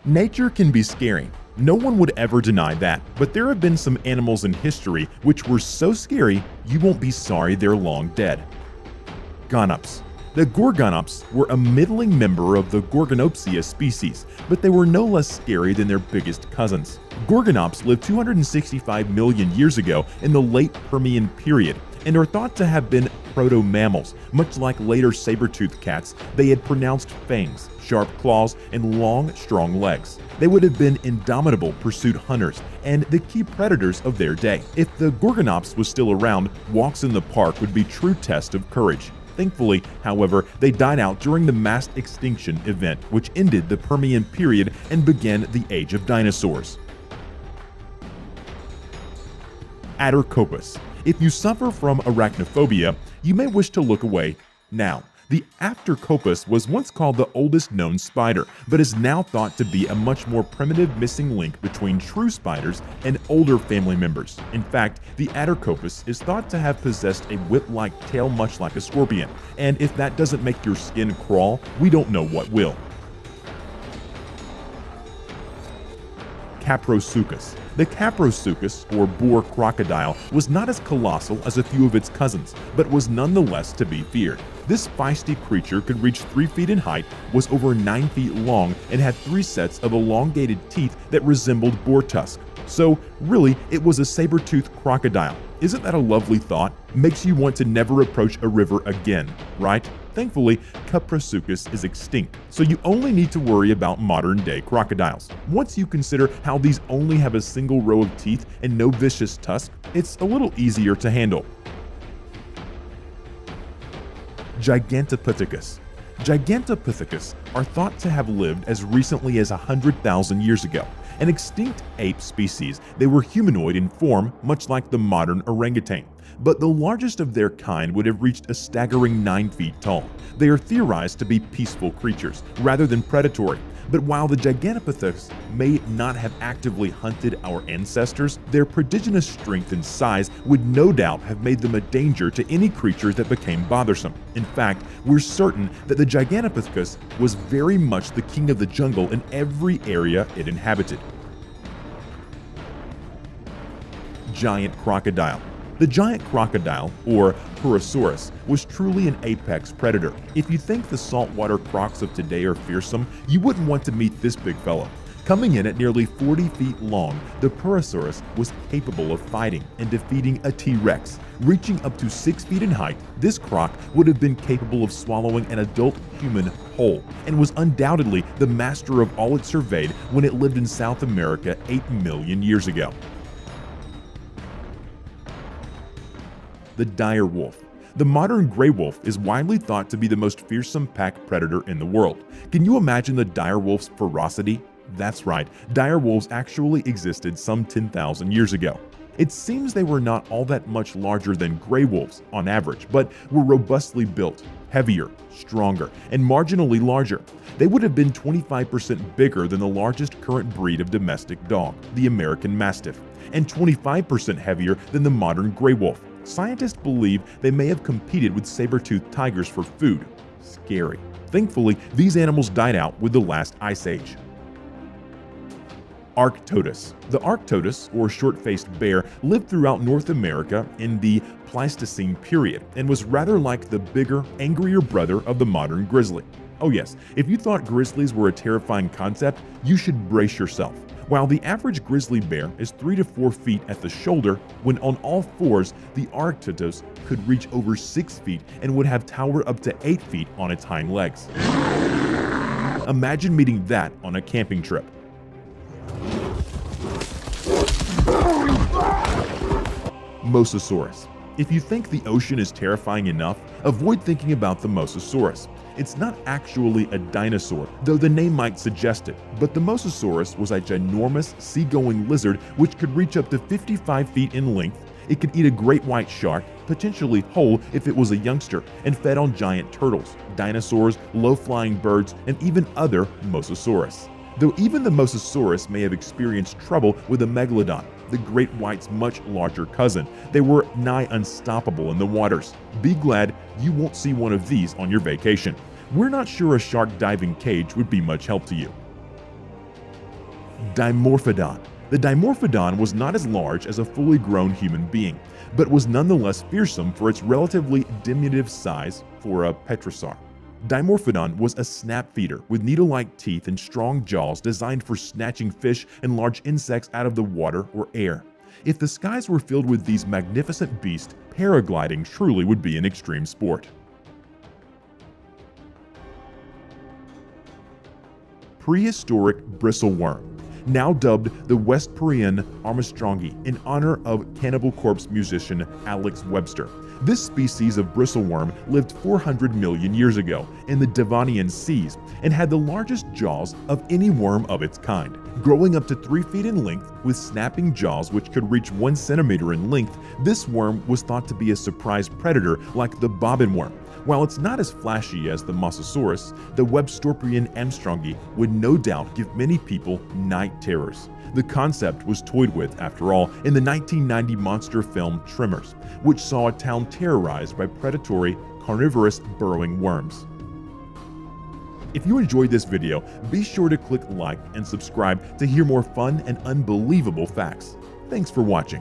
Nature can be scary. No one would ever deny that, but there have been some animals in history which were so scary you won't be sorry they're long dead. Gonops. The Gorgonops were a middling member of the Gorgonopsia species, but they were no less scary than their biggest cousins. Gorgonops lived 265 million years ago in the late Permian period and are thought to have been proto-mammals. Much like later saber-toothed cats, they had pronounced fangs, sharp claws, and long, strong legs. They would have been indomitable pursuit hunters and the key predators of their day. If the Gorgonops was still around, walks in the park would be true test of courage. Thankfully, however, they died out during the mass extinction event, which ended the Permian period and began the age of dinosaurs. Attercopus. If you suffer from arachnophobia, you may wish to look away now. The Attercopus was once called the oldest known spider, but is now thought to be a much more primitive missing link between true spiders and older family members. In fact, the Attercopus is thought to have possessed a whip-like tail much like a scorpion, and if that doesn't make your skin crawl, we don't know what will. Caprosuchus. The Caprosuchus, or boar crocodile, was not as colossal as a few of its cousins, but was nonetheless to be feared. This feisty creature could reach 3 feet in height, was over 9 feet long, and had 3 sets of elongated teeth that resembled boar tusk. So, really, it was a saber-toothed crocodile. Isn't that a lovely thought? Makes you want to never approach a river again, right? Thankfully, Caprosuchus is extinct, so you only need to worry about modern-day crocodiles. Once you consider how these only have a single row of teeth and no vicious tusk, it's a little easier to handle. Gigantopithecus. Gigantopithecus are thought to have lived as recently as 100,000 years ago. An extinct ape species, they were humanoid in form, much like the modern orangutan. But the largest of their kind would have reached a staggering 9 feet tall. They are theorized to be peaceful creatures, rather than predatory. But while the Gigantopithecus may not have actively hunted our ancestors, their prodigious strength and size would no doubt have made them a danger to any creature that became bothersome. In fact, we're certain that the Gigantopithecus was very much the king of the jungle in every area it inhabited. Giant crocodile. The giant crocodile, or Purosaurus, was truly an apex predator. If you think the saltwater crocs of today are fearsome, you wouldn't want to meet this big fellow. Coming in at nearly 40 feet long, the Purosaurus was capable of fighting and defeating a T-Rex. Reaching up to 6 feet in height, this croc would have been capable of swallowing an adult human whole, and was undoubtedly the master of all it surveyed when it lived in South America 8 million years ago. The dire wolf. The modern gray wolf is widely thought to be the most fearsome pack predator in the world. Can you imagine the dire wolf's ferocity? That's right, dire wolves actually existed some 10,000 years ago. It seems they were not all that much larger than gray wolves on average, but were robustly built, heavier, stronger, and marginally larger. They would have been 25% bigger than the largest current breed of domestic dog, the American Mastiff, and 25% heavier than the modern gray wolf. Scientists believe they may have competed with saber-toothed tigers for food. Scary. Thankfully, these animals died out with the last ice age. Arctodus. The Arctodus, or short-faced bear, lived throughout North America in the Pleistocene period and was rather like the bigger, angrier brother of the modern grizzly. Oh yes, if you thought grizzlies were a terrifying concept, you should brace yourself. While the average grizzly bear is 3 to 4 feet at the shoulder, when on all fours, the Arctodus could reach over 6 feet and would have towered up to 8 feet on its hind legs. Imagine meeting that on a camping trip. Mosasaurus. If you think the ocean is terrifying enough, avoid thinking about the Mosasaurus. It's not actually a dinosaur, though the name might suggest it, but the Mosasaurus was a ginormous sea-going lizard which could reach up to 55 feet in length. It could eat a great white shark, potentially whole if it was a youngster, and fed on giant turtles, dinosaurs, low-flying birds, and even other Mosasaurus. Though even the Mosasaurus may have experienced trouble with the Megalodon, the great white's much larger cousin, they were nigh unstoppable in the waters. Be glad you won't see one of these on your vacation. We're not sure a shark diving cage would be much help to you. Dimorphodon. The Dimorphodon was not as large as a fully grown human being, but was nonetheless fearsome for its relatively diminutive size for a petrosaur. Dimorphodon was a snap feeder with needle-like teeth and strong jaws designed for snatching fish and large insects out of the water or air. If the skies were filled with these magnificent beasts, paragliding truly would be an extreme sport. Prehistoric bristleworm, now dubbed the Westporian Armstrongi in honor of Cannibal Corpse musician Alex Webster. This species of bristleworm lived 400 million years ago in the Devonian seas and had the largest jaws of any worm of its kind. Growing up to 3 feet in length with snapping jaws which could reach 1 centimeter in length, this worm was thought to be a surprise predator like the bobbin worm. While it's not as flashy as the Mosasaurus, the Webstorpian Armstrongi would no doubt give many people night terrors. The concept was toyed with, after all, in the 1990 monster film Tremors, which saw a town terrorized by predatory, carnivorous burrowing worms. If you enjoyed this video, be sure to click like and subscribe to hear more fun and unbelievable facts. Thanks for watching.